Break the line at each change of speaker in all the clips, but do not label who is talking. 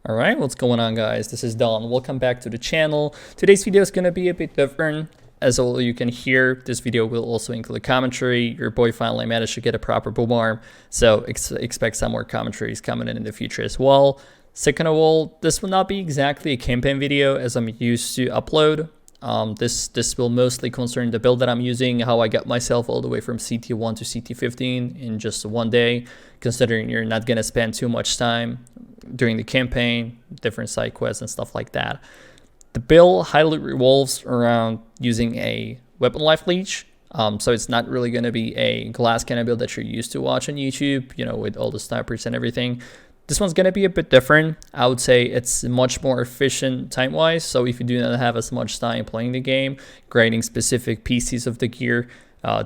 Alright, what's going on guys? This is Don. Welcome back to the channel. Today's video is going to be a bit different. As all you can hear, this video will also include commentary. Your boy finally managed to get a proper boom arm, so expect some more commentaries coming in the future as well. Second of all, this will not be exactly a campaign video as I'm used to upload. This will mostly concern the build that I'm using, how I got myself all the way from CT1 to CT15 in just one day, considering you're not going to spend too much time during the campaign, different side quests and stuff like that. The build highly revolves around using a weapon life leech, so it's not really going to be a glass cannon build that you're used to watch on YouTube, you know, with all the snipers and everything. This one's going to be a bit different. I would say it's much more efficient time-wise, so if you do not have as much time playing the game, grading specific pieces of the gear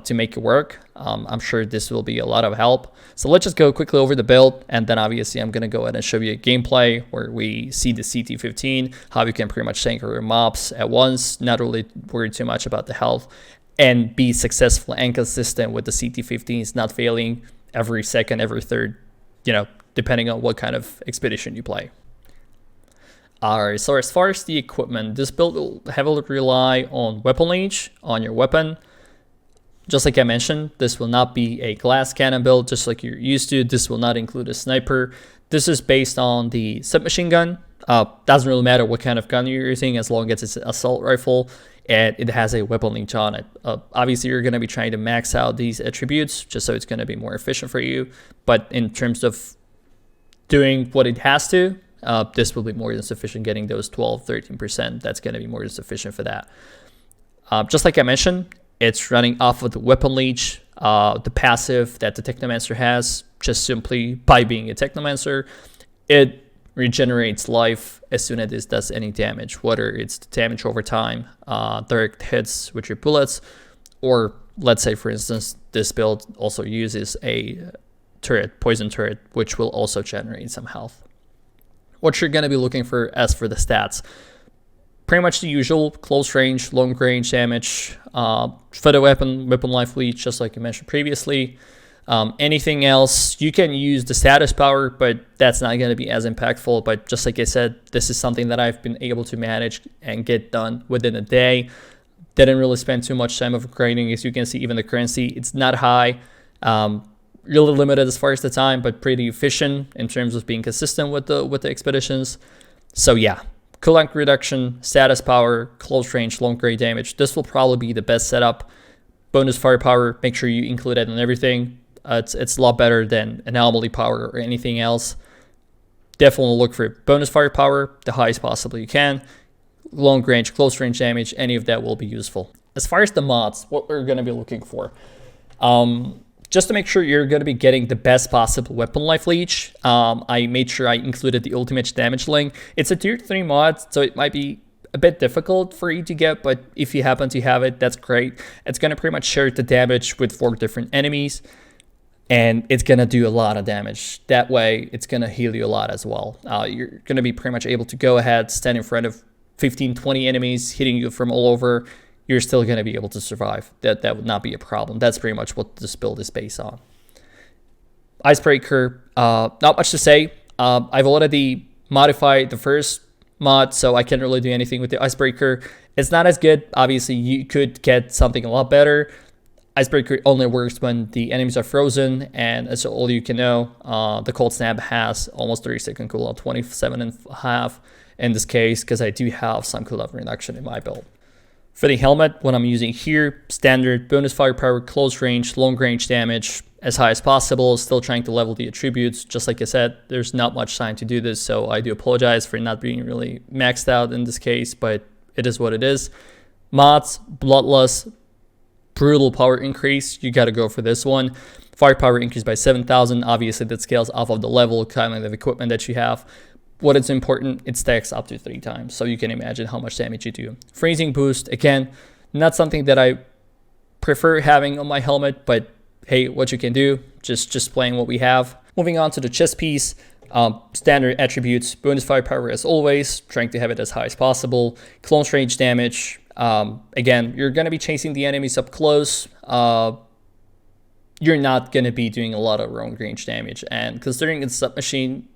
to make it work, I'm sure this will be a lot of help. So let's just go quickly over the build, and then obviously I'm going to go ahead and show you a gameplay where we see the CT15, how you can pretty much tank your mobs at once, not really worry too much about the health, and be successful and consistent with the CT15s, not failing every second, every third, you know, depending on what kind of expedition you play. Alright, so as far as the equipment, this build will heavily rely on weapon leech, on your weapon. Just like I mentioned, this will not be a glass cannon build, just like you're used to. This will not include a sniper. This is based on the submachine gun. Doesn't really matter what kind of gun you're using as long as it's an assault rifle and it has a weapon leech on it. Obviously, you're going to be trying to max out these attributes just so it's going to be more efficient for you. But in terms of doing what it has to, this will be more than sufficient. Getting those 12-13%, that's going to be more than sufficient for that. Just like I mentioned, it's running off of the weapon leech, the passive that the Technomancer has. Just simply by being a Technomancer, it regenerates life as soon as it does any damage, whether it's damage over time, direct hits with your bullets, or let's say for instance this build also uses a turret, poison turret, which will also generate some health. What you're going to be looking for as for the stats, pretty much the usual: close range, long range damage, for the weapon life leech, just like I mentioned previously. Anything else, you can use the status power, but that's not going to be as impactful. But just like I said, this is something that I've been able to manage and get done within a day. Didn't really spend too much time of grading. As you can see, even the currency, it's not high. Really limited as far as the time, but pretty efficient in terms of being consistent with the expeditions. So yeah, cooldown reduction, status power, close range, long range damage. This will probably be the best setup. Bonus firepower, make sure you include that in everything. It's a lot better than anomaly power or anything else. Definitely look for bonus firepower, the highest possible you can. Long range, close range damage, any of that will be useful. As far as the mods, what we're going to be looking for, just to make sure you're going to be getting the best possible weapon life leech, I made sure I included the ultimate damage link. It's a tier 3 mod, so it might be a bit difficult for you to get, but if you happen to have it, that's great. It's going to pretty much share the damage with 4 different enemies, and it's going to do a lot of damage. That way, it's going to heal you a lot as well. You're going to be pretty much able to go ahead, stand in front of 15-20 enemies, hitting you from all over. You're still going to be able to survive. That would not be a problem. That's pretty much what this build is based on. Icebreaker, not much to say. I've already modified the first mod, so I can't really do anything with the Icebreaker. It's not as good. Obviously, you could get something a lot better. Icebreaker only works when the enemies are frozen, and as all you can know, the Cold Snap has almost 30-second cooldown, 27.5 in this case, because I do have some cooldown reduction in my build. For the helmet, what I'm using here, standard, bonus firepower, close range, long range damage, as high as possible, still trying to level the attributes. Just like I said, there's not much time to do this, so I do apologize for not being really maxed out in this case, but it is what it is. Mods, Bloodlust, brutal power increase, you gotta go for this one. Firepower increased by 7,000, obviously that scales off of the level, kind of equipment that you have. What is important, it stacks up to 3 times, so you can imagine how much damage you do. Freezing boost, again, not something that I prefer having on my helmet, but hey, what you can do, just playing what we have. Moving on to the chest piece, standard attributes, bonus firepower as always, trying to have it as high as possible. Close range damage, again, you're going to be chasing the enemies up close. You're not going to be doing a lot of long range damage, and considering it's submachine,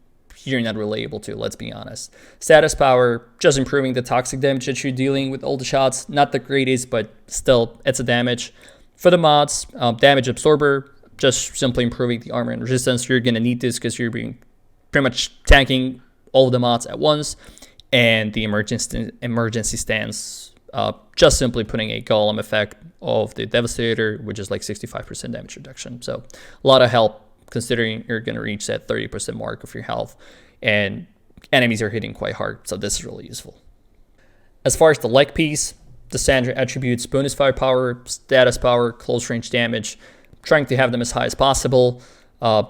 you're not really able to, let's be honest. Status power, just improving the toxic damage that you're dealing with all the shots. Not the greatest, but still, it's a damage. For the mods, damage absorber, just simply improving the armor and resistance. You're going to need this because you're being pretty much tanking all of the mods at once. And the emergency stance, just simply putting a golem effect of the Devastator, which is like 65% damage reduction. So a lot of help considering you're going to reach that 30% mark of your health. And enemies are hitting quite hard, so this is really useful. As far as the leg piece, the standard attributes, bonus firepower, status power, close range damage, trying to have them as high as possible.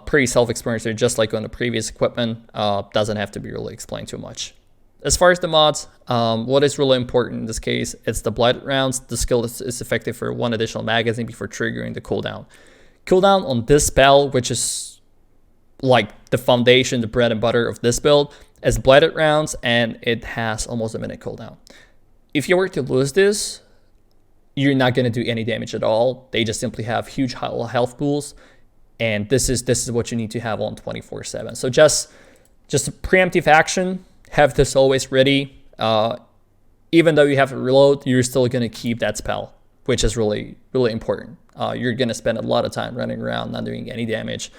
Pretty self-explanatory, just like on the previous equipment. Doesn't have to be really explained too much. As far as the mods, what is really important in this case, it's the blighted rounds. The skill is effective for 1 additional magazine before triggering the cooldown. Cooldown on this spell, which is like the foundation, the bread and butter of this build, is blighted rounds, and it has almost a minute cooldown. If you were to lose this, you're not going to do any damage at all. They just simply have huge health pools, and this is what you need to have on 24/7. So just a preemptive action. Have this always ready. Even though you have to reload, you're still going to keep that spell, which is really, really important. You're going to spend a lot of time running around, not doing any damage,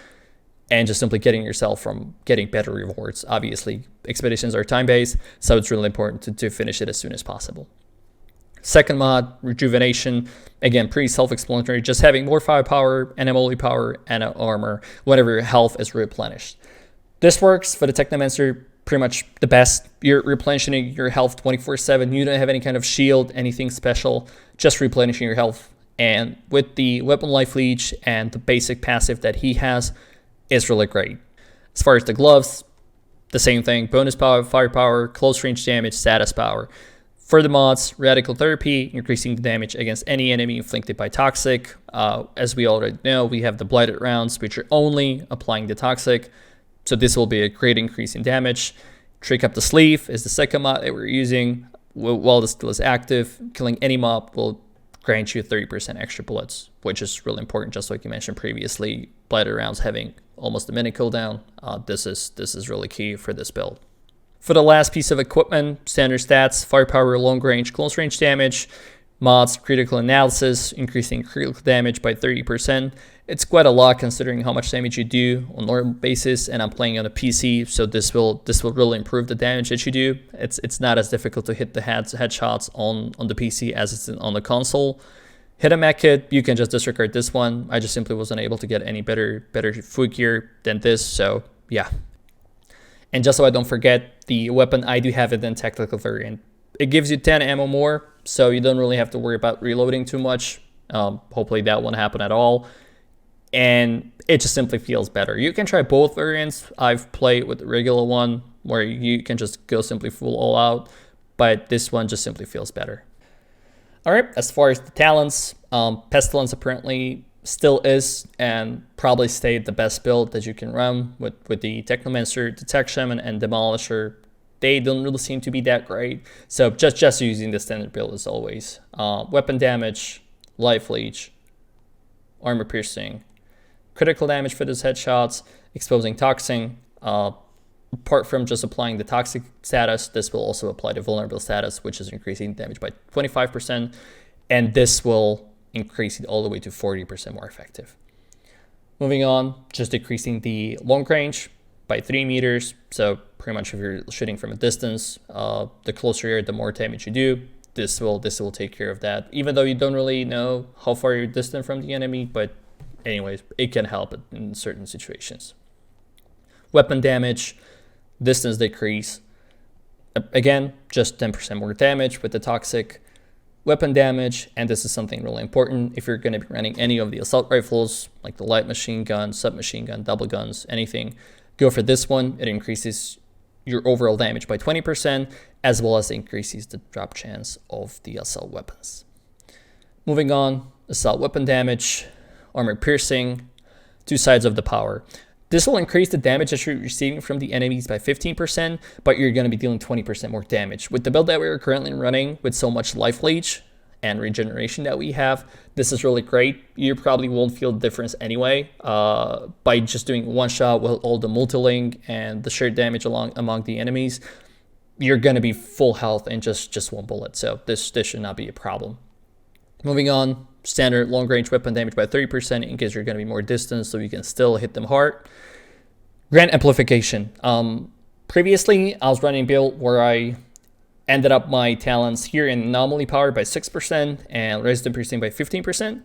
and just simply getting yourself from getting better rewards. Obviously, expeditions are time-based, so it's really important to finish it as soon as possible. Second mod, Rejuvenation. Again, pretty self-explanatory. Just having more firepower, and melee power, and armor whenever your health is replenished. This works for the Technomancer pretty much the best. You're replenishing your health 24/7. You don't have any kind of shield, anything special, just replenishing your health. And with the weapon life leech and the basic passive that he has, is really great. As far as the gloves, the same thing. Bonus power, firepower, close range damage, status power. For the mods, Radical Therapy, increasing the damage against any enemy inflicted by Toxic. As we already know, we have the Blighted Rounds, which are only applying the Toxic. So this will be a great increase in damage. Trick Up the Sleeve is the second mod that we're using. While the skill is active, killing any mob will grant you 30% extra bullets, which is really important, just like you mentioned previously. Blighted Rounds having almost a minute cooldown. This is really key for this build. For the last piece of equipment, standard stats, firepower, long range, close range damage, mods, critical analysis, increasing critical damage by 30%. It's quite a lot considering how much damage you do on normal basis, and I'm playing on a PC, so this will really improve the damage that you do. It's not as difficult to hit the headshots on the PC as it's on the console. Hit a mech kit, you can just disregard this one. I just simply wasn't able to get any better foot gear than this, so yeah. And just so I don't forget, the weapon, I do have it in technical variant. It gives you 10 ammo more, so you don't really have to worry about reloading too much. Hopefully that won't happen at all. And it just simply feels better. You can try both variants. I've played with the regular one, where you can just go simply full all out, but this one just simply feels better. All right, as far as the talents, Pestilence apparently still is and probably stayed the best build that you can run with the Technomancer, Detection, and Demolisher. They don't really seem to be that great, so just using the standard build as always. Weapon damage, life leech, armor piercing, critical damage for those headshots, exposing toxin. Apart from just applying the toxic status, this will also apply the vulnerable status, which is increasing damage by 25%, and this will increase it all the way to 40% more effective. Moving on, just decreasing the long range by 3 meters. So pretty much if you're shooting from a distance, the closer you are, the more damage you do. This will take care of that, even though you don't really know how far you're distant from the enemy, but anyways, it can help in certain situations. Weapon damage, distance decrease. Again, just 10% more damage with the toxic. Weapon damage, and this is something really important, if you're going to be running any of the assault rifles, like the light machine gun, submachine gun, double guns, anything, go for this one. It increases your overall damage by 20%, as well as increases the drop chance of the assault weapons. Moving on, assault weapon damage, armor piercing, 2 sides of the power. This will increase the damage that you're receiving from the enemies by 15%, but you're going to be dealing 20% more damage. With the build that we're currently running with so much life leech and regeneration that we have. This is really great. You probably won't feel the difference anyway by just doing one shot with all the multi-link and the shared damage among the enemies. You're going to be full health in just one bullet, so this should not be a problem. Moving on, standard long-range weapon damage by 30% in case you're going to be more distant, so you can still hit them hard. Grand amplification. Previously, I was running a build where I ended up my talents here in anomaly power by 6% and resistance piercing by 15%.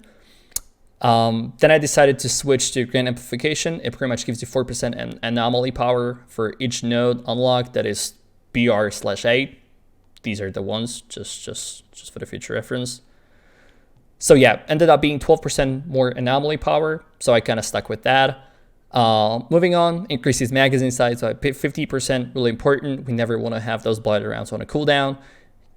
Then I decided to switch to grand amplification. It pretty much gives you 4% anomaly power for each node unlocked that is BR/8. These are the ones, just for the future reference. So yeah, ended up being 12% more anomaly power, so I kind of stuck with that. Moving on, increases magazine size by 50%, really important. We never want to have those blighted rounds on a cooldown.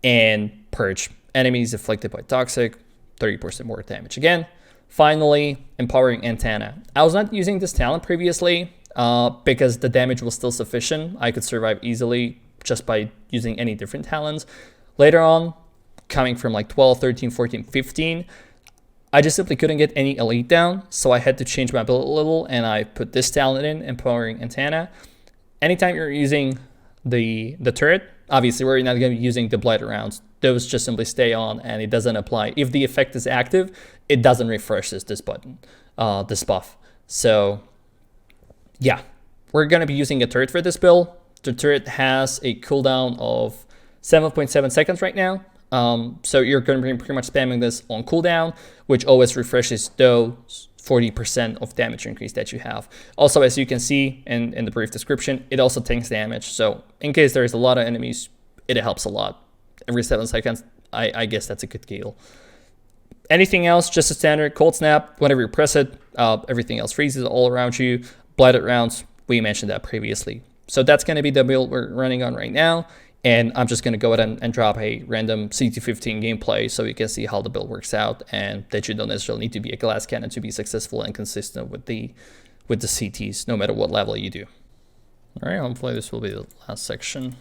And purge enemies afflicted by toxic, 30% more damage again. Finally, empowering antenna. I was not using this talent previously because the damage was still sufficient. I could survive easily just by using any different talents. Later on, coming from like 12, 13, 14, 15, I just simply couldn't get any elite down, so I had to change my build a little, and I put this talent in, empowering antenna. Anytime you're using the turret, obviously we're not going to be using the blighted rounds. Those just simply stay on, and it doesn't apply. If the effect is active, it doesn't refresh this button, this buff. So yeah, we're going to be using a turret for this build. The turret has a cooldown of 7.7 seconds right now. So you're going to be pretty much spamming this on cooldown, which always refreshes those 40% of damage increase that you have. Also, as you can see in the brief description, it also tanks damage. So in case there's a lot of enemies, it helps a lot. Every 7 seconds, I guess that's a good deal. Anything else, just a standard cold snap. Whenever you press it, everything else freezes all around you. Blighted rounds, we mentioned that previously. So that's going to be the build we're running on right now. And I'm just going to go ahead and drop a random CT15 gameplay so you can see how the build works out, and that you don't necessarily need to be a glass cannon to be successful and consistent with the CTs, no matter what level you do. All right, hopefully this will be the last section.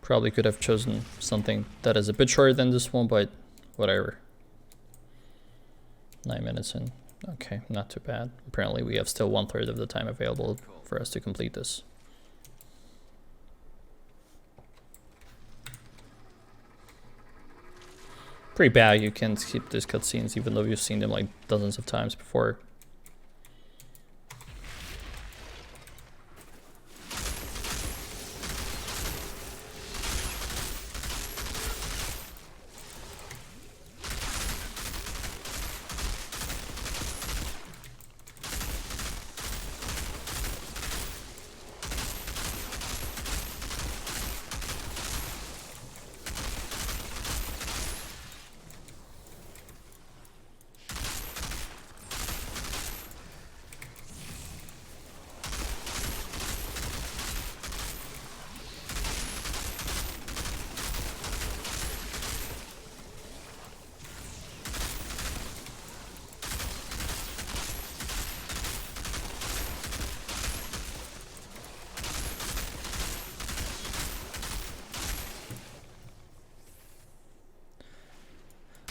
Probably could have chosen something that is a bit shorter than this one, but whatever. 9 minutes in. Okay, not too bad. Apparently we have still 1/3 of the time available for us to complete this. Pretty bad you can skip these cutscenes even though you've seen them like dozens of times before.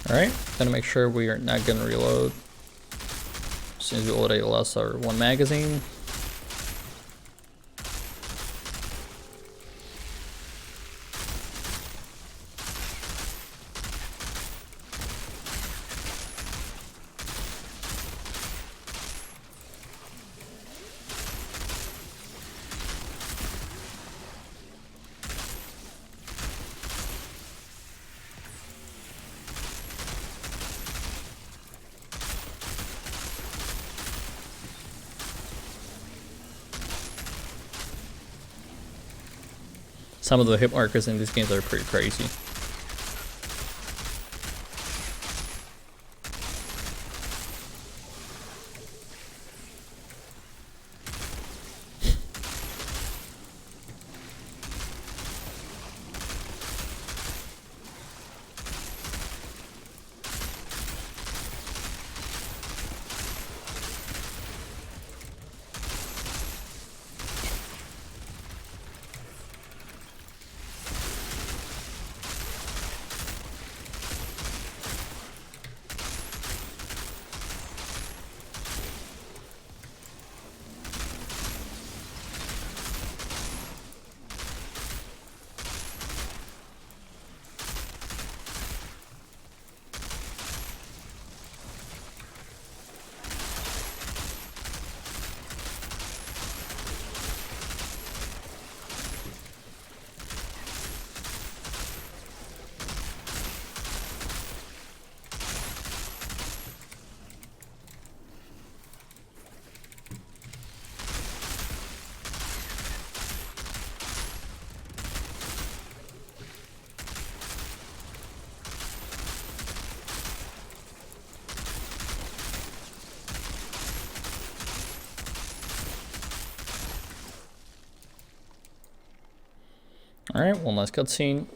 Alright, gonna make sure we are not gonna reload since we already lost our one magazine. Some of the hit markers in these games are pretty crazy. All right, one last cutscene.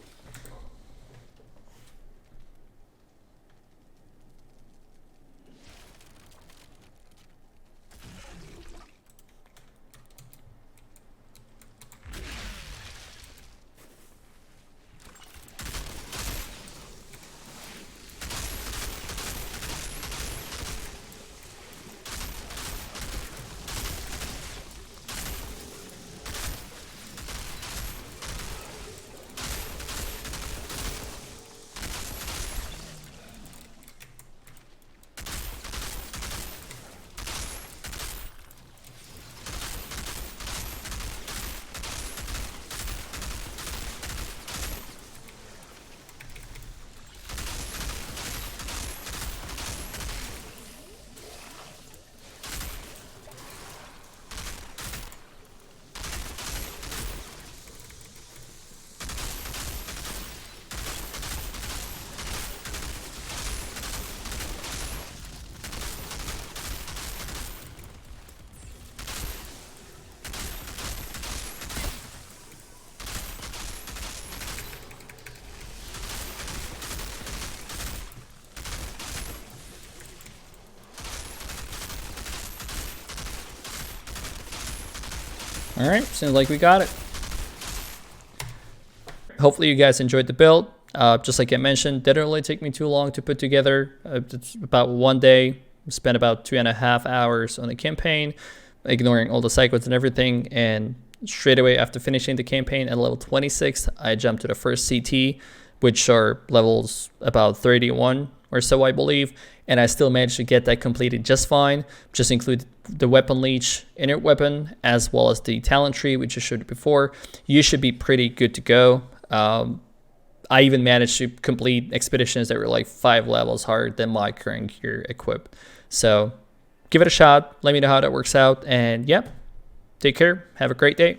All right, seems like we got it. Hopefully you guys enjoyed the build. Just like I mentioned, didn't really take me too long to put together. It's about 1 day. Spent about 2.5 hours on the campaign, ignoring all the cycles and everything. And straight away after finishing the campaign at level 26, I jumped to the first CT, which are levels about 31 or so, I believe. And I still managed to get that completed just fine. Just included the weapon leech, inner weapon, as well as the talent tree, which I showed you before. You should be pretty good to go. I even managed to complete expeditions that were like 5 levels harder than my current gear equip. So give it a shot. Let me know how that works out. And yeah, take care. Have a great day.